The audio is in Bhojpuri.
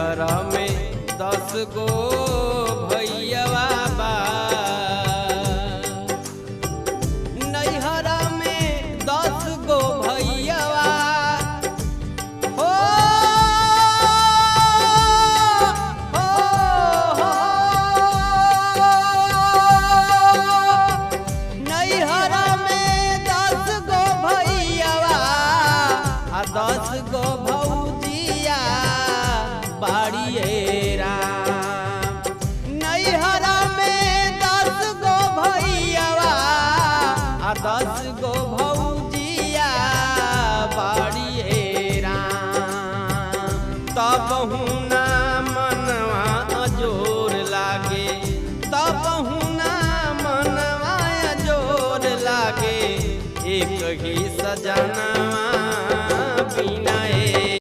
नैहर में 10 गो भैयावा बा। नैहर में 10 गो भैयावा हो, नैहर में 10 गो भैयावा आ 10 गो भौजिया बाड़िए राम। नैहर में 10 गो भैयावा आ 10 गो भौजिया बाड़िए राम। तब हूँ